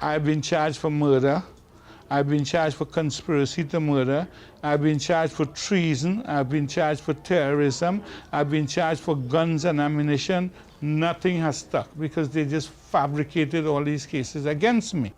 I've been charged for murder. I've been charged for conspiracy to murder. I've been charged for treason. I've been charged for terrorism. I've been charged for guns and ammunition. Nothing has stuck because they just fabricated all these cases against me.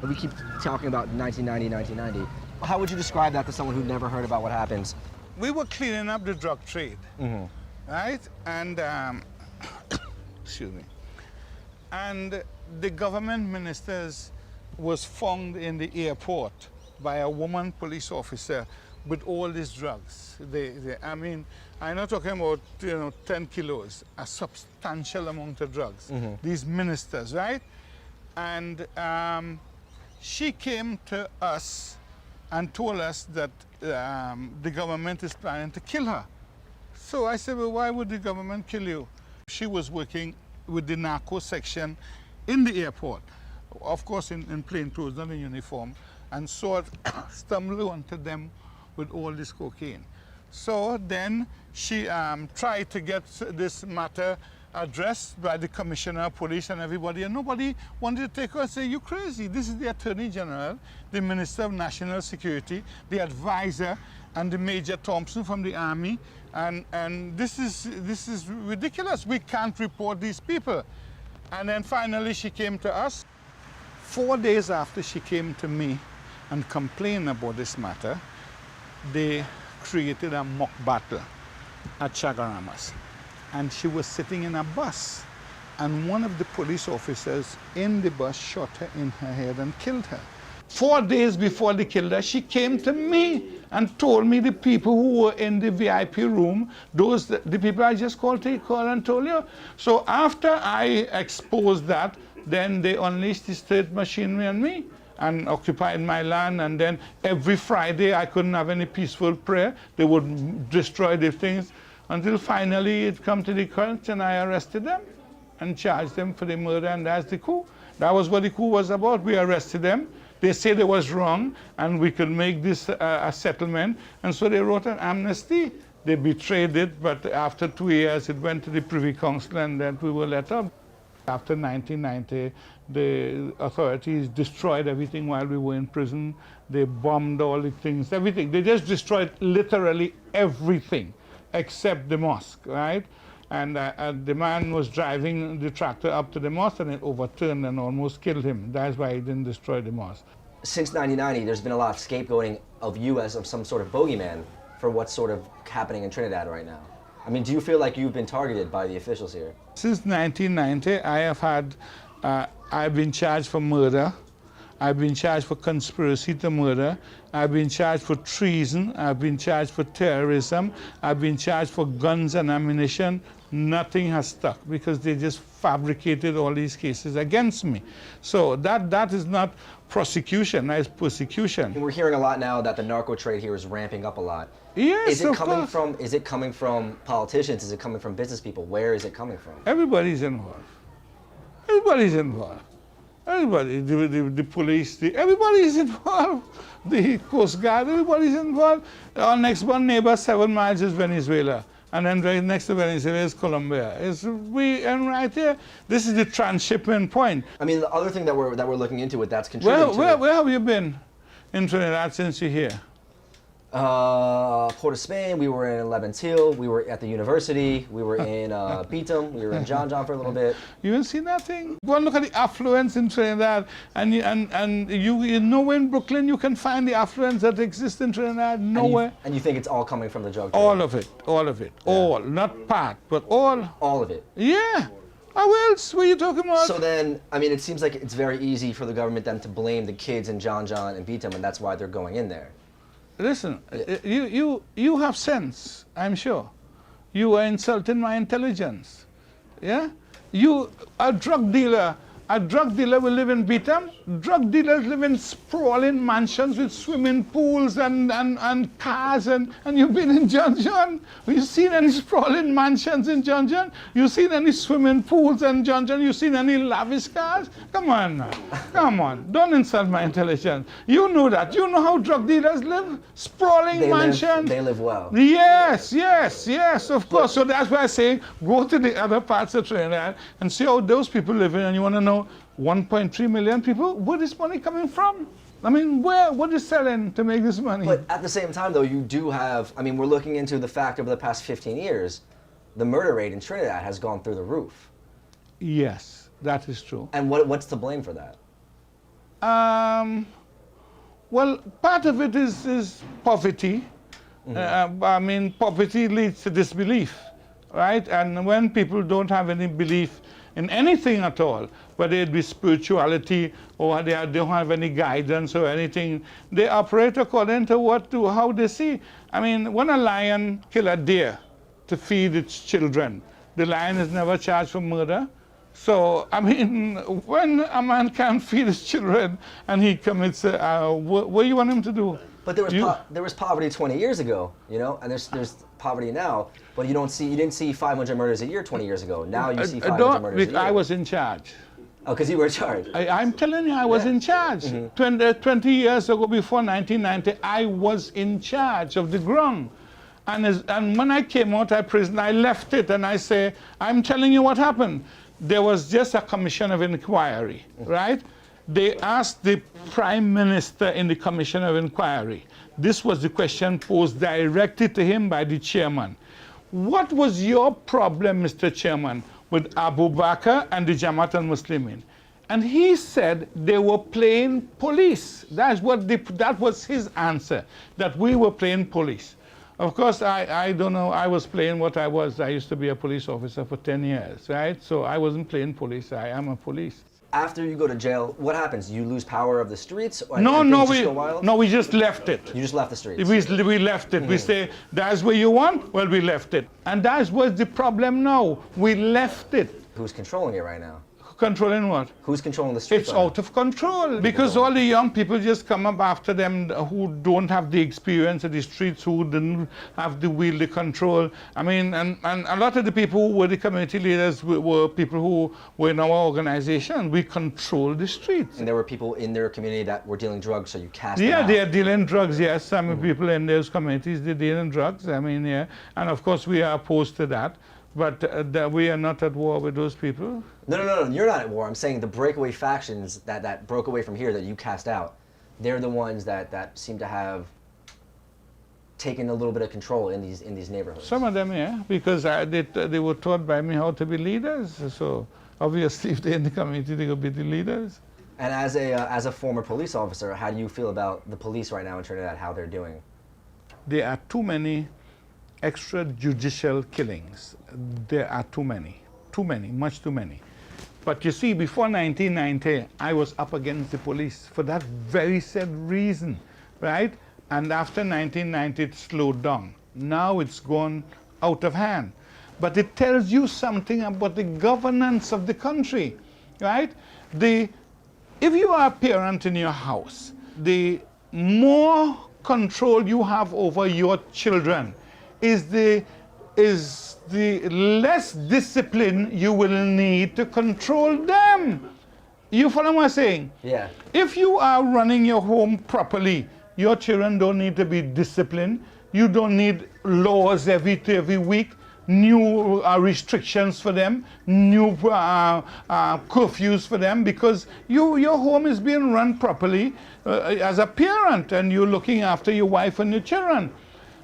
We keep talking about 1990, 1990. How would you describe that to someone who'd never heard about what happens? We were cleaning up the drug trade, right? And, excuse me. And the government ministers was found in the airport by a woman police officer with all these drugs. I mean, I'm not talking about 10 kilos, a substantial amount of drugs. These ministers, right? And she came to us and told us that the government is planning to kill her. So I said, well, why would the government kill you? She was working with the narco section in the airport, of course in plain clothes, not in uniform, and stumbled onto them with all this cocaine. So then she tried to get this matter addressed by the commissioner of police and everybody, and nobody wanted to take her and say, you crazy. This is the Attorney General, the Minister of National Security, the advisor, and the Major Thompson from the Army, and this is ridiculous. We can't report these people. And then finally she came to us. 4 days after she came to me and complained about this matter, they created a mock battle at Chagaramas. And she was sitting in a bus, and one of the police officers in the bus shot her in her head and killed her. 4 days before they killed her, she came to me and told me the people who were in the VIP room, the people I just called and told you. So after I exposed that, then they unleashed the state machinery on me and occupied my land, and then every Friday I couldn't have any peaceful prayer. They would destroy the things. Until finally it come to the court and I arrested them and charged them for the murder, and that's the coup. That was what the coup was about. We arrested them. They said it was wrong and we could make this a settlement, and so they wrote an amnesty. They betrayed it, but after 2 years it went to the Privy Council and then we were let up. After 1990, the authorities destroyed everything while we were in prison. They bombed all the things, everything. They just destroyed literally everything except the mosque, right? And the man was driving the tractor up to the mosque and it overturned and almost killed him. That's why he didn't destroy the mosque. Since 1990, there's been a lot of scapegoating of you as of some sort of bogeyman for what's sort of happening in Trinidad right now. I mean, do you feel like you've been targeted by the officials here? Since 1990, I've been charged for murder. I've been charged for conspiracy to murder. I've been charged for treason. I've been charged for terrorism. I've been charged for guns and ammunition. Nothing has stuck because they just fabricated all these cases against me. So that is not prosecution, that is persecution. And we're hearing a lot now that the narco trade here is ramping up a lot. Yes, of course. Is it coming from politicians? Is it coming from business people? Where is it coming from? Everybody's involved. Everybody's involved. Everybody, the police, everybody's involved. The Coast Guard, everybody's involved. Our next one neighbor, 7 miles, is Venezuela. And then right next to Venezuela is Colombia. And right here, this is the transshipment point. I mean, the other thing that we're looking into, that's contributing to... Where have you been in Trinidad since you're here? Port of Spain, we were in Leban's Hill, we were at the university, we were in Beetham, we were in John for a little bit. You didn't see nothing? Go and look at the affluence in Trinidad, and you know in Brooklyn you can find the affluence that exists in Trinidad nowhere. And you think it's all coming from the drug trade? All of it, yeah. All, not part, but all. All of it? Yeah. How else were you talking about? So then, I mean, it seems like it's very easy for the government then to blame the kids in John and Beetham, and that's why they're going in there. Listen, you have sense, I'm sure. You are insulting my intelligence. Yeah? A drug dealer A drug dealer will live in Beetham. Drug dealers live in sprawling mansions with swimming pools and cars. And you've been in John John. Have you seen any sprawling mansions in John John? You seen any swimming pools in John John? You seen any lavish cars? Come on now. Come on. Don't insult my intelligence. You know that. You know how drug dealers live? Sprawling mansions. They live well. Yes, yes, yes, of course. So that's why I say go to the other parts of Trinidad and see how those people live in, and you want to know 1.3 million people, where is money coming from? I mean, what is selling to make this money? But at the same time, though, you do have, I mean, we're looking into the fact over the past 15 years, the murder rate in Trinidad has gone through the roof. Yes, that is true. And what's to blame for that? Well, part of it is poverty. I mean, poverty leads to disbelief, right? And when people don't have any belief in anything at all, whether it be spirituality or they don't have any guidance or anything, they operate according to how they see. I mean, when a lion kills a deer to feed its children, the lion is never charged for murder. So, I mean, when a man can't feed his children and he commits, what do you want him to do? But there was poverty 20 years ago, you know, and there's poverty now. But you didn't see 500 murders a year 20 years ago. Now you see 500 murders a year. I was in charge. Oh, because you were in charge. I'm telling you, I was in charge. 20 years ago, before 1990, I was in charge of the ground. And when I came out of prison, I left it and I say, I'm telling you what happened. There was just a commission of inquiry, right? They asked the Prime Minister in the Commission of Inquiry. This was the question posed directly to him by the chairman. What was your problem, Mr. Chairman, with Abu Bakr and the Jamaat al-Muslimin? And he said they were playing police. That was his answer, that we were playing police. Of course, I don't know, I was playing what I was. I used to be a police officer for 10 years, right? So I wasn't playing police, I am a police. After you go to jail, what happens? You lose power of the streets? Or No, we just left it. You just left the streets? We left it. We say, that's where you want? Well, we left it. And that's what's the problem now. We left it. Who's controlling it right now? Controlling what? Who's controlling the streets? It's out of control because all the young people just come up after them who don't have the experience of the streets, who didn't have the will, the control. I mean, and a lot of the people who were the community leaders were people who were in our organization. We control the streets. And there were people in their community that were dealing drugs, so you cast them out. Yeah, they are dealing drugs, yes. Some people in those communities, they're dealing drugs. I mean, yeah. And of course, we are opposed to that. But we are not at war with those people. No, you're not at war. I'm saying the breakaway factions that broke away from here that you cast out, they're the ones that seem to have taken a little bit of control in these neighborhoods. Some of them, yeah, because they were taught by me how to be leaders. So obviously, if they're in the community, they will be the leaders. And as a former police officer, how do you feel about the police right now in Trinidad, how they're doing? There are too many extrajudicial killings. There are too many, much too many. But you see, before 1990, I was up against the police for that very said reason, right? And after 1990, it slowed down. Now it's gone out of hand. But it tells you something about the governance of the country, right? If you are a parent in your house, the more control you have over your children is the less discipline you will need to control them. You follow what I'm saying? Yeah. If you are running your home properly, your children don't need to be disciplined. You don't need laws every week, new restrictions for them, new curfews for them, because your home is being run properly as a parent, and you're looking after your wife and your children.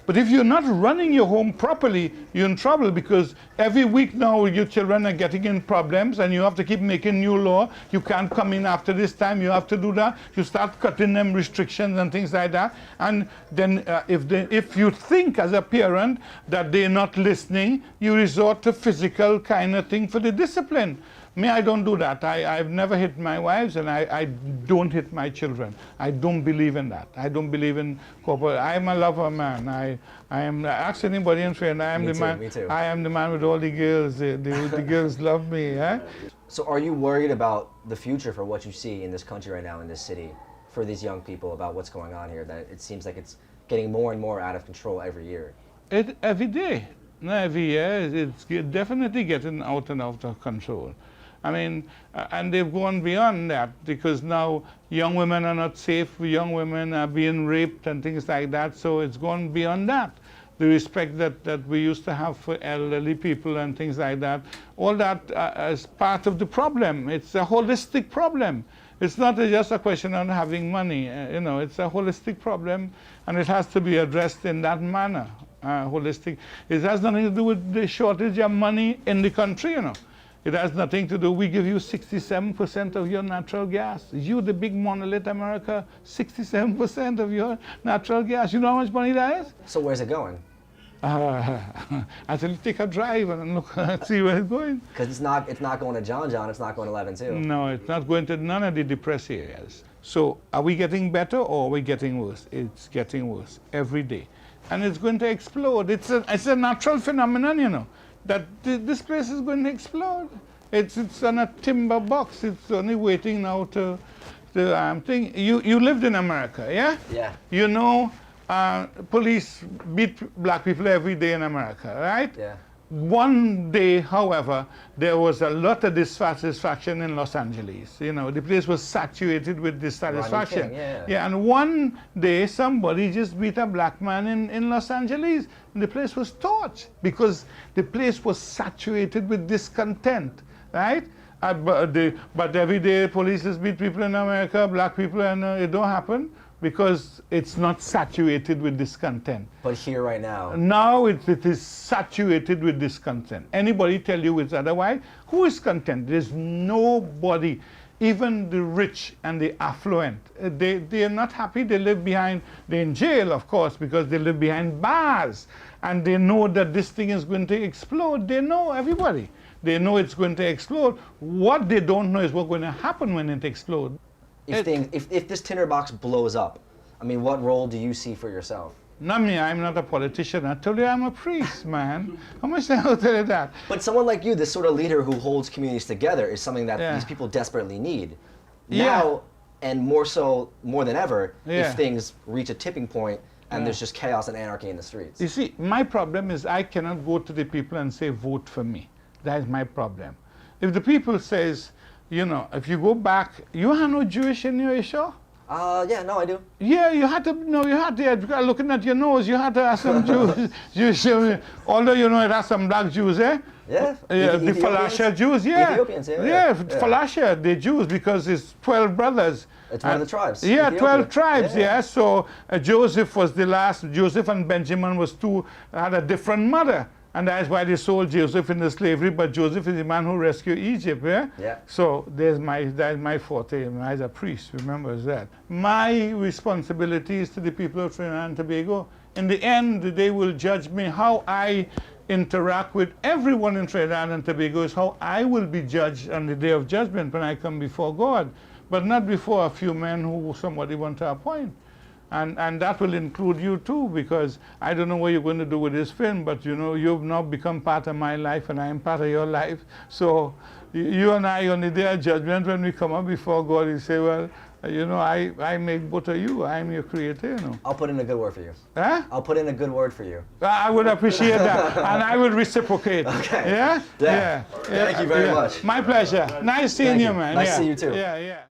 But if you're not running your home properly, you're in trouble, because every week now your children are getting in problems and you have to keep making new law. You can't come in after this time, you have to do that. You start cutting them restrictions and things like that. And then if you think as a parent that they're not listening, you resort to physical kind of thing for the discipline. Me, I don't do that. I've never hit my wives, and I don't hit my children. I don't believe in that. I don't believe in corporate. I'm a lover man. I am, ask anybody in Trinidad, I am the man. Me too. I am the man with all the girls. The girls love me. Eh? So are you worried about the future for what you see in this country right now, in this city, for these young people, about what's going on here, that it seems like it's getting more and more out of control every year? Every day, no, every year, definitely getting out and out of control. I mean, and they've gone beyond that, because now young women are not safe, young women are being raped and things like that, so it's gone beyond that. The respect that we used to have for elderly people and things like that, all that is part of the problem. It's a holistic problem. It's not just a question of having money, it's a holistic problem, and it has to be addressed in that manner, holistic. It has nothing to do with the shortage of money in the country, It has nothing to do, we give you 67% of your natural gas. You, the big monolith America, 67% of your natural gas. You know how much money that is? So where's it going? Until you take a drive and look, see where it's going. Because it's not going to John, it's not going to 11-2. No, it's not going to none of the depressed areas. So are we getting better or are we getting worse? It's getting worse every day. And it's going to explode. It's a natural phenomenon, that this place is going to explode. It's on a timber box. It's only waiting now to thing. You lived in America, yeah? Yeah. You know, police beat black people every day in America, right? Yeah. One day, however, there was a lot of dissatisfaction in Los Angeles. The place was saturated with dissatisfaction. Yeah. And one day, somebody just beat a black man in Los Angeles, and the place was torched because the place was saturated with discontent, right? But every day, police just beat people in America, black people, and it don't happen because it's not saturated with discontent. But here right now. Now it is saturated with discontent. Anybody tell you it's otherwise? Who is content? There's nobody, even the rich and the affluent. They are not happy. They live behind, they're in jail, of course, because they live behind bars. And they know that this thing is going to explode. They know, everybody. They know it's going to explode. What they don't know is what's going to happen when it explodes. If this tinderbox blows up, I mean, what role do you see for yourself? Not me, I'm not a politician. I told you I'm a priest, man. How much time I'll tell you that? But someone like you, this sort of leader who holds communities together, is something that these people desperately need. Now, and more than ever, if things reach a tipping point and there's just chaos and anarchy in the streets. You see, my problem is I cannot go to the people and say, vote for me. That is my problem. If the people says, if you go back, you have no Jewish in your issue? Yeah, no, I do. Yeah, you had to, looking at your nose, you had to ask some Jewish, although it has some black Jews, eh? Yeah. The Falasha Jews, Ethiopians, Falasha, they're Jews because it's 12 brothers. It's one of the tribes. Yeah, Ethiopia. 12 tribes, yeah. So Joseph was the last, Joseph and Benjamin had a different mother. And that's why they sold Joseph into slavery, but Joseph is the man who rescued Egypt, yeah? Yeah. So that's my forte, as a priest, remember that. My responsibility is to the people of Trinidad and Tobago. In the end, they will judge me. How I interact with everyone in Trinidad and Tobago is how I will be judged on the day of judgment when I come before God, but not before a few men who somebody want to appoint. And that will include you too, because I don't know what you're going to do with this film, but you've now become part of my life and I am part of your life. So you and I, on the day of judgment, when we come up before God, you say, well, I make both of you. I'm your creator, I'll put in a good word for you. Huh? I'll put in a good word for you. I would appreciate that, and I will reciprocate. Okay. Yeah? Yeah. Thank you very much. My pleasure. Nice seeing you, man. Nice to see you too. Yeah.